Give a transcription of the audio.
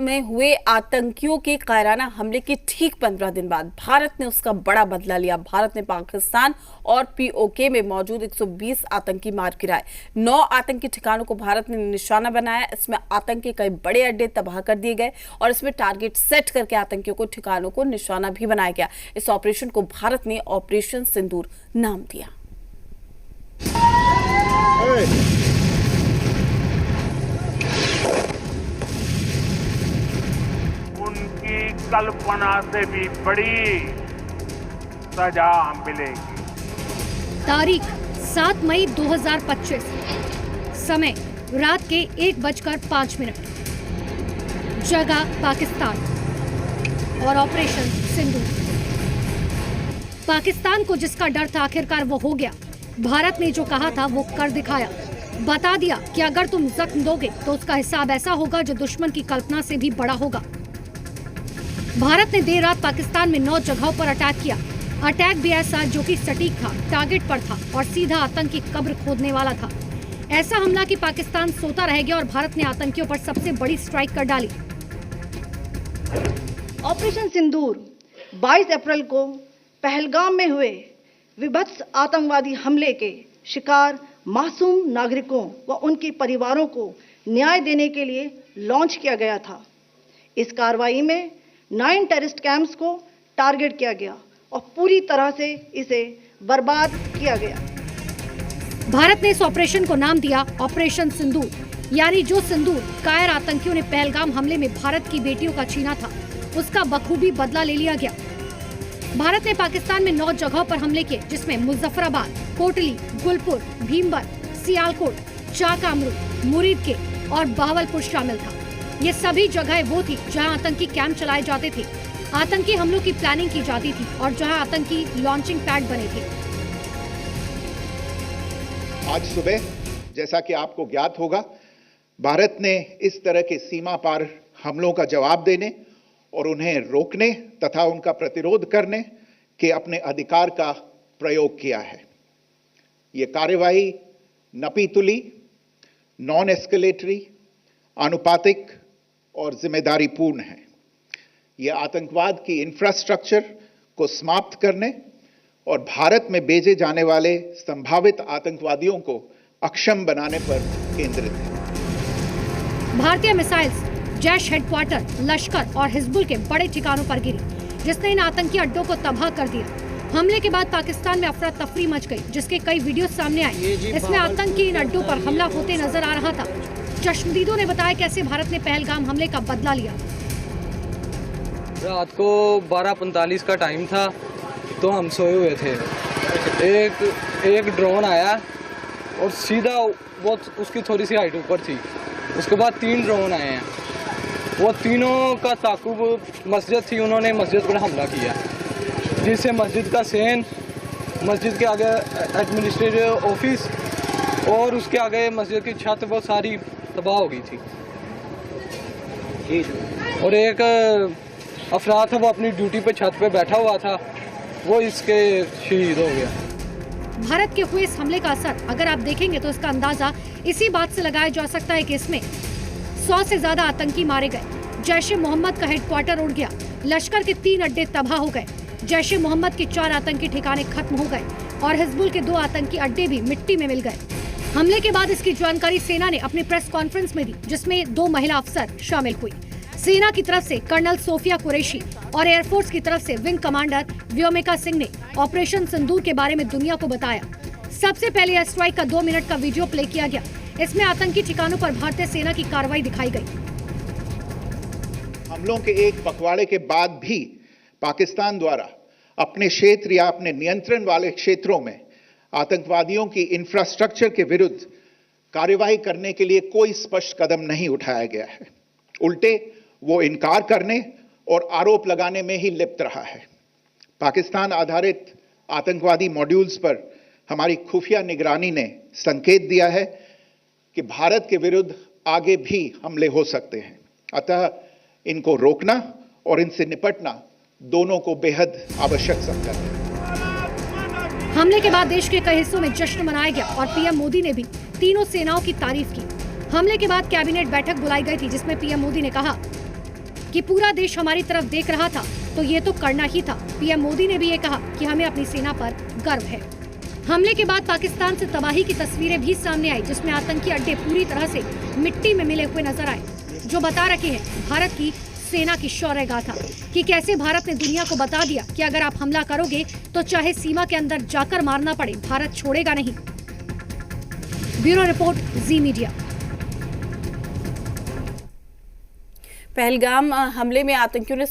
में हुए आतंकियों के कायराना हमले के ठीक 15 दिन बाद भारत ने उसका बड़ा बदला लिया। भारत ने पाकिस्तान और पीओके में मौजूद 120 आतंकी मार गिराए। 9 आतंकी ठिकानों को भारत ने निशाना बनाया। इसमें आतंकी कई बड़े अड्डे तबाह कर दिए गए और इसमें टारगेट सेट करके आतंकियों को ठिकानों को निशाना भी बनाया गया। इस ऑपरेशन को भारत ने ऑपरेशन सिंदूर नाम दिया। कल्पना से भी बड़ी सजा मिलेगी। तारीख 7 मई 2025, समय रात के 1:05, जगह पाकिस्तान और ऑपरेशन सिंदूर। पाकिस्तान को जिसका डर था आखिरकार वो हो गया। भारत ने जो कहा था वो कर दिखाया। बता दिया कि अगर तुम जख्म दोगे तो उसका हिसाब ऐसा होगा जो दुश्मन की कल्पना से भी बड़ा होगा। भारत ने देर रात पाकिस्तान में 9 जगहों पर अटैक किया। अटैक भी ऐसा जो कि सटीक था, टारगेट पर था और सीधा आतंकी कब्र खोदने वाला था। ऐसा हमला कि पाकिस्तान सोता रह गया और भारत ने आतंकियों पर सबसे बड़ी स्ट्राइक कर डाली। ऑपरेशन सिंदूर 22 अप्रैल को पहलगाम में हुए विभत्स आतंकवादी हमले के शिकार मासूम नागरिकों व उनके परिवारों को न्याय देने के लिए लॉन्च किया गया था। इस कार्रवाई में 9 टेररिस्ट कैंप्स को टारगेट किया गया और पूरी तरह से इसे बर्बाद किया गया। भारत ने इस ऑपरेशन को नाम दिया ऑपरेशन सिंदूर, यानी जो सिंदूर कायर आतंकियों ने पहलगाम हमले में भारत की बेटियों का छीना था, उसका बखूबी बदला ले लिया गया। भारत ने पाकिस्तान में 9 जगहों पर हमले किए, जिसमें मुजफ्फराबाद, कोटली, गुलपुर, भीमबर, सियालकोट, चाकामरू, मुरीद के और बावलपुर शामिल था। ये सभी जगहें वो थी जहां आतंकी कैंप चलाए जाते थे, आतंकी हमलों की प्लानिंग की जाती थी और जहां आतंकी लॉन्चिंग पैड बने थे। आज सुबह, जैसा कि आपको ज्ञात होगा, भारत ने इस तरह के सीमा पार हमलों का जवाब देने और उन्हें रोकने तथा उनका प्रतिरोध करने के अपने अधिकार का प्रयोग किया है। ये कार्यवाही नपीतुली, नॉन एस्केलेटरी, आनुपातिक और जिम्मेदारी पूर्ण है। यह आतंकवाद की इंफ्रास्ट्रक्चर को समाप्त करने और भारत में भेजे जाने वाले संभावित आतंकवादियों को अक्षम बनाने पर केंद्रित है। भारतीय मिसाइल्स जैश हेडक्वार्टर, लश्कर और हिजबुल के बड़े ठिकानों पर गिरी, जिसने इन आतंकी अड्डों को तबाह कर दिया। हमले के बाद पाकिस्तान में अफरा तफरी मच गई, जिसके कई वीडियो सामने आए। इसमें आतंकी इन अड्डों पर हमला होते नजर आ रहा था। चश्मदीदों ने बताया कैसे भारत ने पहलगाम हमले का बदला लिया। रात को 12:45 का टाइम था, तो हम सोए हुए थे। एक ड्रोन आया और सीधा वो उसकी थोड़ी सी हाइट ऊपर थी। उसके बाद 3 ड्रोन आए हैं। वो तीनों का ताकुब मस्जिद थी, उन्होंने मस्जिद पर हमला किया, जिससे मस्जिद का सेन, मस्जिद के आगे एडमिनिस्ट्रेटिव ऑफिस और उसके आगे मस्जिद की छत वो सारी तबाह हो गई थी। और एक अफराद था, वो अपनी ड्यूटी पे छत पे बैठा हुआ था, वो इसके शहीद हो गया। भारत के हुए इस हमले का असर अगर आप देखेंगे तो इसका अंदाजा इसी बात से लगाया जा सकता है कि इसमें 100 से ज्यादा आतंकी मारे गए। जैश ए मोहम्मद का हेडक्वार्टर उड़ गया, लश्कर के 3 अड्डे तबाह हो गए, जैश ए मोहम्मद के 4 आतंकी ठिकाने खत्म हो गए और हिजबुल के 2 आतंकी अड्डे भी मिट्टी में मिल गए। हमले के बाद इसकी जानकारी सेना ने अपनी प्रेस कॉन्फ्रेंस में दी, जिसमें 2 महिला अफसर शामिल हुई। सेना की तरफ से कर्नल सोफिया कुरैशी और एयरफोर्स की तरफ से विंग कमांडर व्योमिका सिंह ने ऑपरेशन सिंदूर के बारे में दुनिया को बताया। सबसे पहले एयर स्ट्राइक का 2 मिनट का वीडियो प्ले किया गया। इसमें आतंकी ठिकानों पर भारतीय सेना की कार्रवाई दिखाई गई। हमलों के एक पखवाड़े के बाद भी पाकिस्तान द्वारा अपने क्षेत्र या अपने नियंत्रण वाले क्षेत्रों में आतंकवादियों की इंफ्रास्ट्रक्चर के विरुद्ध कार्यवाही करने के लिए कोई स्पष्ट कदम नहीं उठाया गया है। उल्टे वो इनकार करने और आरोप लगाने में ही लिप्त रहा है। पाकिस्तान आधारित आतंकवादी मॉड्यूल्स पर हमारी खुफिया निगरानी ने संकेत दिया है कि भारत के विरुद्ध आगे भी हमले हो सकते हैं। अतः इनको रोकना और इनसे निपटना दोनों को बेहद आवश्यक समझा है। हमले के बाद देश के कई हिस्सों में जश्न मनाया गया और पीएम मोदी ने भी तीनों सेनाओं की तारीफ की। हमले के बाद कैबिनेट बैठक बुलाई गई थी, जिसमें पीएम मोदी ने कहा, कि पूरा देश हमारी तरफ देख रहा था तो ये तो करना ही था। पीएम मोदी ने भी ये कहा कि हमें अपनी सेना पर गर्व है। हमले के बाद पाकिस्तान से तबाही की तस्वीरें भी सामने आई, जिसमें आतंकी अड्डे पूरी तरह से मिट्टी में मिले हुए नजर आए, जो बता रखे हैं भारत की सेना की शौर्य गाथा कि कैसे भारत ने दुनिया को बता दिया कि अगर आप हमला करोगे तो चाहे सीमा के अंदर जाकर मारना पड़े, भारत छोड़ेगा नहीं। ब्यूरो रिपोर्ट, जी मीडिया। पहलगाम हमले में आतंकियों ने